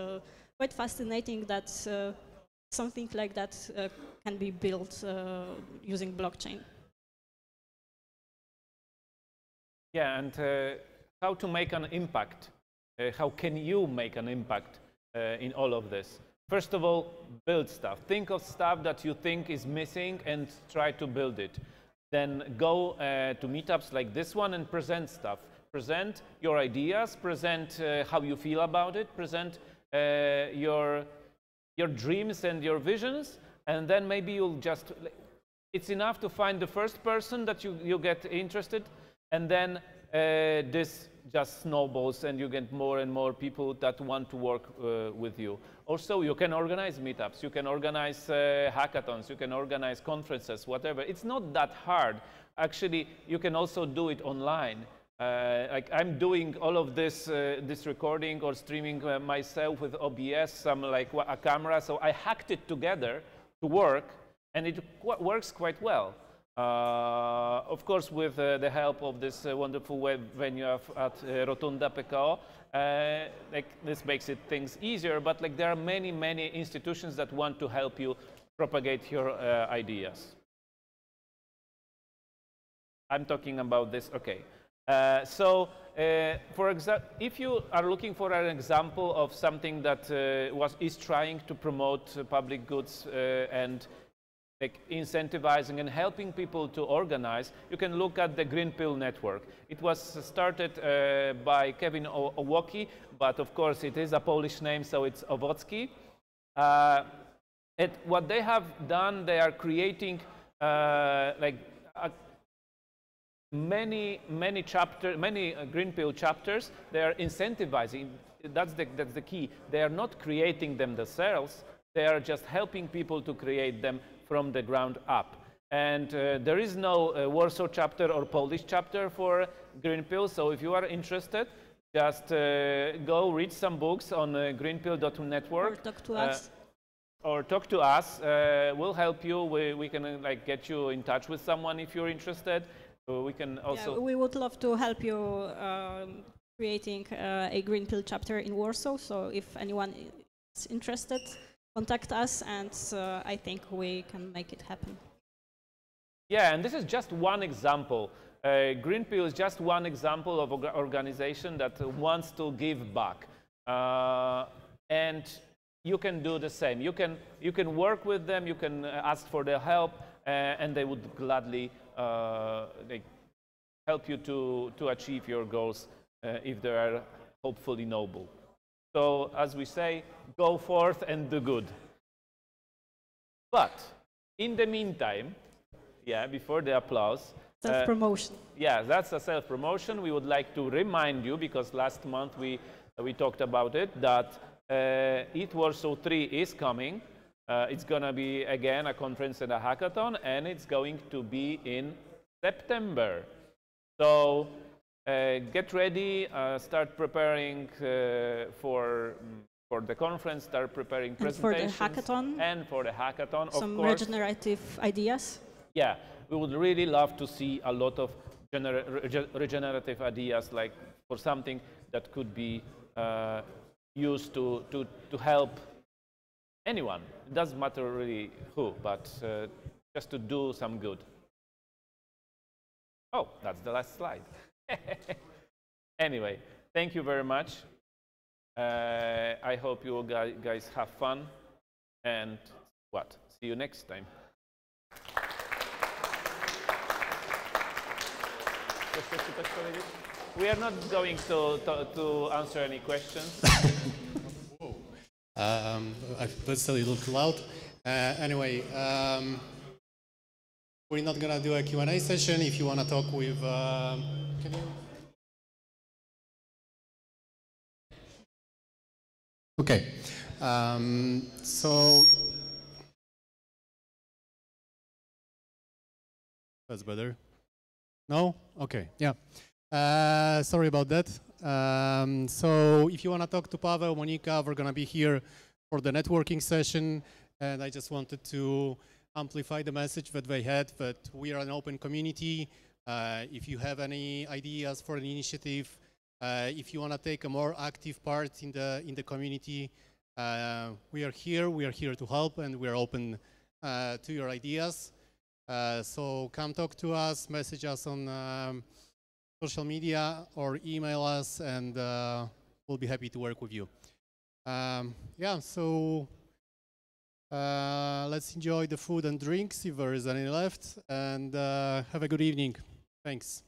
S7: quite fascinating that something like that can be built using blockchain.
S6: Yeah, and how to make an impact? How can you make an impact in all of this? First of all, build stuff. Think of stuff that you think is missing and try to build it. Then go to meetups like this one and present stuff. Present your ideas, present how you feel about it, present your dreams and your visions, and then maybe you'll just, it's enough to find the first person that you get interested, and then this just snowballs and you get more and more people that want to work with you. Also, you can organize meetups, you can organize hackathons, you can organize conferences, whatever. It's not that hard. Actually, you can also do it online. Like I'm doing all of this recording or streaming myself with OBS, some like a camera, so I hacked it together to work, and it works quite well. Of course, with the help of this wonderful web venue at Rotunda, PKO, like this makes it things easier. But like there are many institutions that want to help you propagate your ideas. I'm talking about this. Okay. For example, if you are looking for an example of something that is trying to promote public goods and like incentivizing and helping people to organize, you can look at the Green Pill network. It was started by Kevin Owocki, but of course it is a Polish name, so it's Owocki. What they have done, they are creating like many Green Pill chapters. They are incentivizing. That's the key. They are not creating them themselves. They are just helping people to create them from the ground up. And there is no Warsaw chapter or Polish chapter for Green Pill. So if you are interested, just go read some books on greenpill.network.
S7: Or talk to us.
S6: Or talk to us. We'll help you. We can like get you in touch with someone if you're interested. We can also.
S7: Yeah, we would love to help you creating a Green Pill chapter in Warsaw. So if anyone is interested, contact us, and I think we can make it happen.
S6: Yeah, and this is just one example. Green Pill is just one example of an organization that wants to give back, and you can do the same. You can work with them. You can ask for their help, and they would gladly help you to achieve your goals if they are hopefully noble. So as we say, go forth and do good. But in the meantime, yeah, before the applause,
S7: self-promotion.
S6: Yeah, that's a self-promotion. We would like to remind you, because last month we talked about it, that ETHWarsaw 3 is coming. It's going to be, again, a conference and a hackathon, and it's going to be in September. So get ready, start preparing for the conference, start preparing presentations.
S7: For the hackathon.
S6: And for the hackathon, of course.
S7: Some regenerative ideas.
S6: Yeah, we would really love to see a lot of regenerative ideas, like for something that could be used to help anyone. It doesn't matter really who, but just to do some good. Oh, that's the last slide. Anyway, thank you very much. I hope you guys have fun. And what? See you next time. We are not going to answer any questions.
S1: That's a little too loud. Anyway, we're not gonna do a Q&A session. If you wanna talk with, can you? Okay. So that's better. No? Okay. Yeah. Sorry about that. So if you want to talk to Paweł, Monika, we're going to be here for the networking session. And I just wanted to amplify the message that they had, that we are an open community. If you have any ideas for an initiative, if you want to take a more active part in the community, we are here to help, and we are open to your ideas. So come talk to us, message us on social media, or email us, and we'll be happy to work with you. Yeah, so let's enjoy the food and drinks if there is any left, and have a good evening. Thanks.